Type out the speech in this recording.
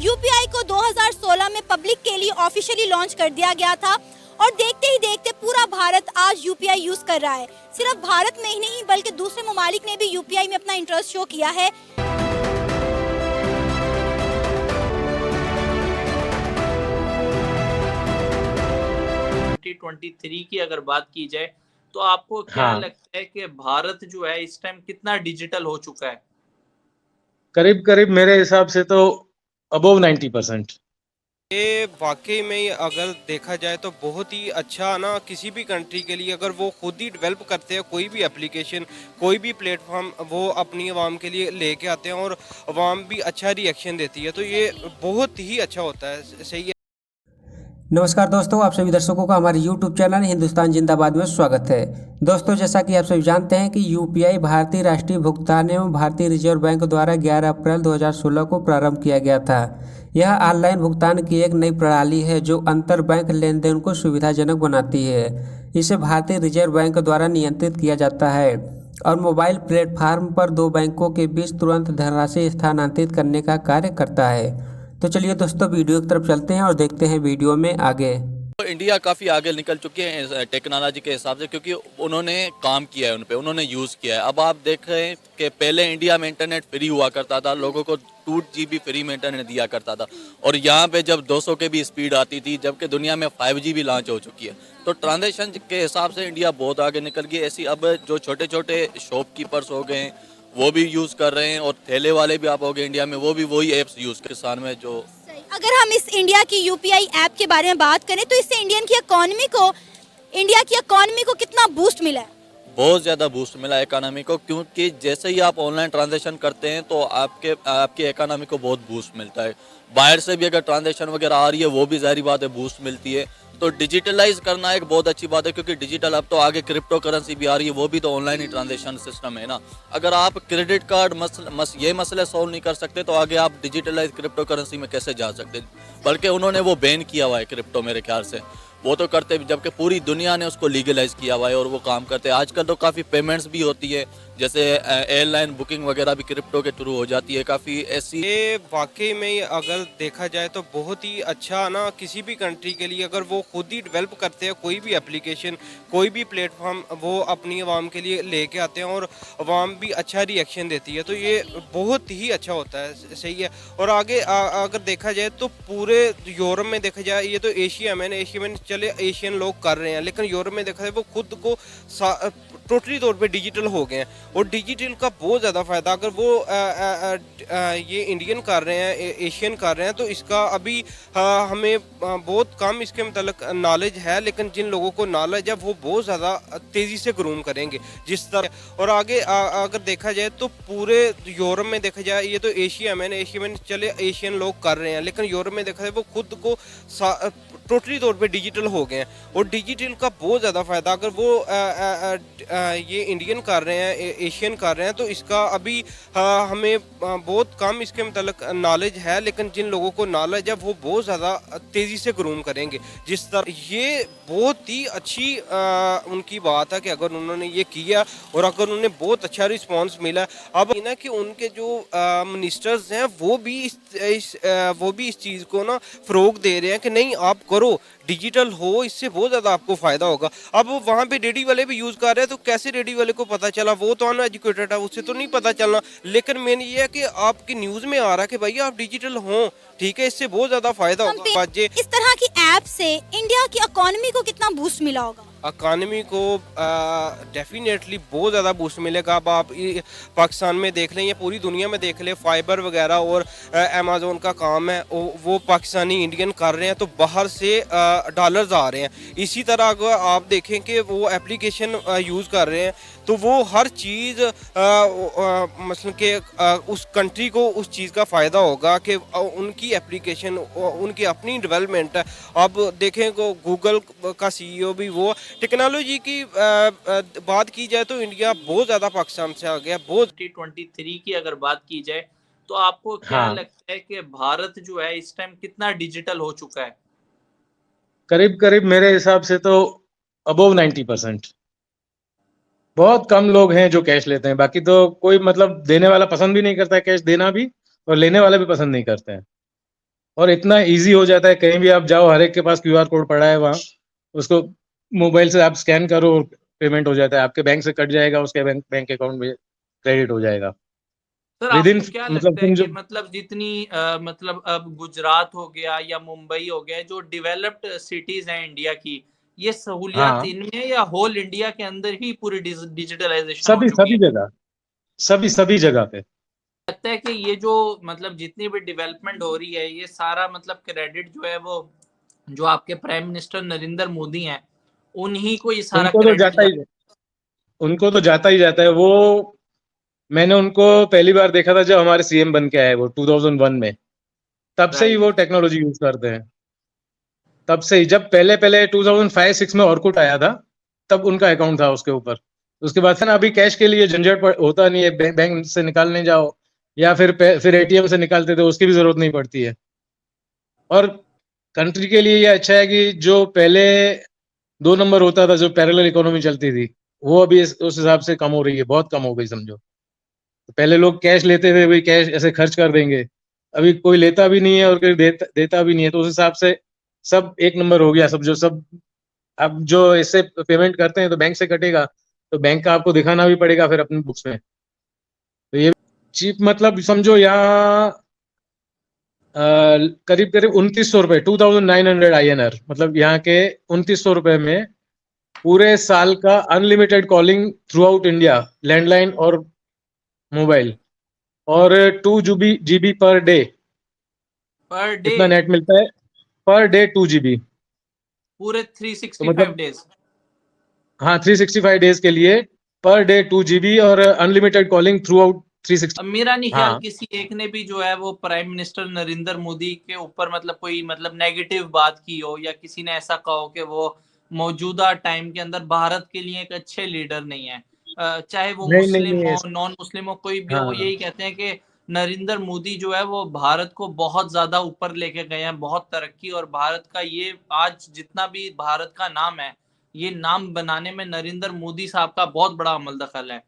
UPI को 2016 में public के लिए ऑफिशियली लॉन्च कर दिया गया था और देखते ही देखते पूरा भारत आज यूपीआई यूज कर रहा है। सिर्फ भारत में ही नहीं बल्कि दूसरे ममालिक ने भी यूपीआई में अपना इंटरेस्ट शो किया है। 2023 की अगर बात की जाए तो आपको क्या लगता है कि भारत जो है इस टाइम कितना डिजिटल हो चुका है? करीब करीब मेरे हिसाब से तो अबोव 90%। ये वाकई में अगर देखा जाए तो बहुत ही अच्छा ना, किसी भी कंट्री के लिए अगर वो खुद ही डेवलप करते हैं कोई भी एप्लीकेशन, कोई भी प्लेटफॉर्म, वो अपनी आवाम के लिए लेके आते हैं और आवाम भी अच्छा रिएक्शन देती है, तो ये बहुत ही अच्छा होता है। सही है। नमस्कार दोस्तों, आप सभी दर्शकों का हमारे YouTube चैनल हिंदुस्तान जिंदाबाद में स्वागत है। दोस्तों, जैसा कि आप सभी जानते हैं कि यूपीआई भारतीय राष्ट्रीय भुगतान एवं भारतीय रिजर्व बैंक द्वारा 11 अप्रैल 2016 को प्रारंभ किया गया था। यह ऑनलाइन भुगतान की एक नई प्रणाली है जो अंतर बैंक लेन देन को सुविधाजनक बनाती है। इसे भारतीय रिजर्व बैंक द्वारा नियंत्रित किया जाता है और मोबाइल प्लेटफार्म पर दो बैंकों के बीच तुरंत धनराशि स्थानांतरित करने का कार्य करता है। तो चलिए दोस्तों, वीडियो की तरफ चलते हैं और देखते हैं वीडियो में आगे। तो इंडिया काफ़ी आगे निकल चुकी है टेक्नोलॉजी के हिसाब से, क्योंकि उन्होंने काम किया है, उन पे उन्होंने यूज़ किया है। अब आप देख रहे हैं कि पहले इंडिया में इंटरनेट फ्री हुआ करता था, लोगों को 2 GB फ्री में इंटरनेट दिया करता था और यहाँ पे जब 200 के भी स्पीड आती थी, जबकि दुनिया में 5G भी लॉन्च हो चुकी है। तो ट्रांजेक्शन के हिसाब से इंडिया बहुत आगे निकल गई। ऐसी अब जो छोटे छोटे शॉपकीपर्स हो गए वो भी यूज़ कर रहे हैं और ठेले वाले भी आप हो गए इंडिया में, वो भी वही ऐप्स यूज़ किसान में जो। अगर हम इस इंडिया की यूपीआई ऐप के बारे में बात करें तो इससे इंडिया की इकोनॉमी को कितना बूस्ट मिला है? बहुत ज़्यादा बूस्ट मिला है इकोनॉमी को, क्योंकि जैसे ही आप ऑनलाइन ट्रांजैक्शन करते हैं तो आपके इकोनॉमी को बहुत बूस्ट मिलता है। बाहर से भी अगर ट्रांजैक्शन वगैरह आ रही है वो भी ज़ाहिर बात है बूस्ट मिलती है। तो डिजिटलाइज करना एक बहुत अच्छी बात है, क्योंकि डिजिटल अब तो आगे क्रिप्टो करेंसी भी आ रही है, वो भी तो ऑनलाइन ही ट्रांजैक्शन सिस्टम है ना। अगर आप क्रेडिट कार्ड ये मसले सॉल्व नहीं कर सकते तो आगे आप डिजिटलाइज क्रिप्टो करेंसी में कैसे जा सकते? बल्कि उन्होंने वो बैन किया हुआ है क्रिप्टो, मेरे ख्याल से वो तो करते, जबकि पूरी दुनिया ने उसको लीगलाइज किया हुआ है और वो काम करते हैं। आजकल तो काफ़ी पेमेंट्स भी होती है, जैसे एयरलाइन बुकिंग वगैरह भी क्रिप्टो के थ्रू हो जाती है, काफ़ी ऐसी। ये वाकई में अगर देखा जाए तो बहुत ही अच्छा ना, किसी भी कंट्री के लिए अगर वो खुद ही डेवलप करते हैं कोई भी एप्लीकेशन, कोई भी प्लेटफॉर्म, वो अपनी आवाम के लिए लेके आते हैं और आवाम भी अच्छा रिएक्शन देती है, तो ये बहुत ही अच्छा होता है। सही है। और आगे अगर देखा जाए तो पूरे यूरोप में देखा जाए, ये तो एशिया में चले एशियन लोग कर रहे हैं, लेकिन यूरोप में देखा जाए वो खुद को टोटली तौर पे डिजिटल हो गए हैं और डिजिटल का बहुत ज़्यादा फ़ायदा अगर वो ये इंडियन कर रहे हैं, एशियन कर रहे हैं, तो इसका अभी हमें बहुत कम इसके मतलब नॉलेज है, लेकिन जिन लोगों को नॉलेज है वो बहुत ज़्यादा तेज़ी से ग्रूम करेंगे जिस तरह। और आगे अगर देखा जाए तो पूरे यूरोप में देखा जाए, ये तो एशिया में चले एशियन लोग कर रहे हैं, लेकिन यूरोप में देखा जाए वो खुद को टोटली तौर पे डिजिटल हो गए हैं और डिजिटल का बहुत ज़्यादा फ़ायदा अगर वो ये इंडियन कर रहे हैं, एशियन कर रहे हैं, तो इसका अभी हमें बहुत कम इसके मतलब नॉलेज है, लेकिन जिन लोगों को नॉलेज है वो बहुत ज़्यादा तेज़ी से ग्रूम करेंगे जिस तरह। ये बहुत ही अच्छी उनकी बात है कि अगर उन्होंने ये किया और अगर उन्हें बहुत अच्छा रिस्पॉन्स मिला। अब ना कि उनके जो मिनिस्टर्स हैं वो भी इस चीज़ को ना फ़रोग दे रहे हैं कि नहीं आप करो, डिजिटल हो, इससे बहुत ज़्यादा आपको फ़ायदा होगा। अब वहाँ पे रेडी वाले भी यूज़ कर रहे हैं, तो कैसे रेडी वाले को पता चला? वो तो अनएजुकेटेड है, उससे तो नहीं पता चलना। लेकिन मेन ये है कि आपकी न्यूज़ में आ रहा है कि भाई आप डिजिटल हो, ठीक है, इससे बहुत ज़्यादा फ़ायदा होगा। इस तरह की ऐप से इंडिया की इकोनॉमी को कितना बूस्ट मिला होगा? इकानमी को डेफिनेटली बहुत ज़्यादा बूस्ट मिलेगा। अब आप पाकिस्तान में देख लें या पूरी दुनिया में देख लें, फाइबर वगैरह और अमेज़ोन का काम है वो पाकिस्तानी इंडियन कर रहे हैं, तो बाहर से डॉलर्स आ रहे हैं। इसी तरह अगर आप देखें कि वो एप्लीकेशन यूज़ कर रहे हैं तो वो हर चीज़ मसलन के उस कंट्री को उस चीज़ का फ़ायदा होगा कि उनकी एप्लीकेशन, उनकी अपनी डेवलपमेंट है। अब देखें को गूगल का CEO भी वो टेक्नोलॉजी की बात की जाए तो इंडिया बहुत ज़्यादा पाकिस्तान से आ गया। बहुत 2023 की अगर बात की जाए तो आपको क्या लगता है कि भारत जो है इस टाइम कितना डिजिटल हो चुका है? करीब करीब मेरे हिसाब से तो अबोव 90%। बहुत कम लोग हैं जो कैश लेते हैं, बाकी तो कोई मतलब देने वाला पसंद भी नहीं करता है कैश देना भी, और लेने वाला भी पसंद नहीं करते हैं। और इतना इजी हो जाता है, कहीं भी आप जाओ हर एक के पास क्यूआर कोड पड़ा है वहाँ, उसको मोबाइल से आप स्कैन करो और पेमेंट हो जाता है, आपके बैंक से कट जाएगा, उसके बैंक अकाउंट में क्रेडिट हो जाएगा सर विद इन, आपको क्या मतलब लगता है समझो। कि मतलब जितनी मतलब अब गुजरात हो गया या मुंबई हो गया, जो डेवलप्ड सिटीज हैं इंडिया की, ये सहूलियत हाँ, इनमें या होल इंडिया के अंदर ही पूरी डिजिटलाइजेशन हो सभी चुकी सभी है? जगह, सभी जगह पे। लगता है कि ये जो मतलब जितनी भी डेवलपमेंट हो रही है, ये सारा मतलब क्रेडिट जो है वो जो आपके प्राइम मिनिस्टर नरेंद्र मोदी हैं, उन्हीं को ये सारा उनको तो क्रेडिट जाता जा। ही उनको तो जाता ही जाता है वो। मैंने उनको पहली बार देखा था जब हमारे सीएम बन के आए वो 2001 में, तब से ही वो राइट। टेक्नोलॉजी यूज करते हैं। तब से ही, जब पहले पहले 2005-6 में ऑर्कुट आया था, तब उनका अकाउंट था उसके ऊपर। उसके बाद से ना अभी कैश के लिए झंझट होता नहीं है, बैंक से निकालने जाओ या फिर एटीएम से निकालते थे, उसकी भी जरूरत नहीं पड़ती है। और कंट्री के लिए ये अच्छा है कि जो पहले 2 नंबर होता था, जो पैरेलल इकोनॉमी चलती थी, वो अभी उस हिसाब से कम हो रही है, बहुत कम हो गई समझो। तो पहले लोग कैश लेते थे, भाई कैश ऐसे खर्च कर देंगे, अभी कोई लेता भी नहीं है और कोई देता भी नहीं है, तो उस हिसाब से सब 1 नंबर हो गया। सब जो सब अब जो इससे पेमेंट करते हैं तो बैंक से कटेगा, तो बैंक का आपको दिखाना भी पड़ेगा फिर अपनी बुक्स में। तो ये चीप मतलब समझो यहाँ करीब करीब 2900 रुपए, 2900 INR, मतलब यहाँ के 2900 रुपए में पूरे साल का unlimited calling through out India, landline और मोबाइल, और 2 GB per day, per day? इतना नेट मिलता है पर डे, 2 GB। पूरे तो 365 मतलब डेज? हाँ, 365 डेज के लिए पर डे 2 GB और अनलिमिटेड कॉलिंग थ्रू आउट अब 360। मेरा नहीं ख्याल हाँ, किसी एक ने भी जो है वो प्राइम मिनिस्टर नरेंद्र मोदी के ऊपर मतलब कोई मतलब नेगेटिव बात की हो, या किसी ने ऐसा कहा हो कि वो मौजूदा टाइम के अंदर भारत के लिए एक अच्छे लीडर नहीं है। चाहे वो नहीं नहीं मुस्लिम नहीं हो, नॉन मुस्लिम हो, कोई भी हो, वो हाँ यही कहते हैं कि नरेंद्र मोदी जो है वो भारत को बहुत ज्यादा ऊपर लेके गए हैं, बहुत तरक्की, और भारत का ये आज जितना भी भारत का नाम है, ये नाम बनाने में नरेंद्र मोदी साहब का बहुत बड़ा अमल दखल है।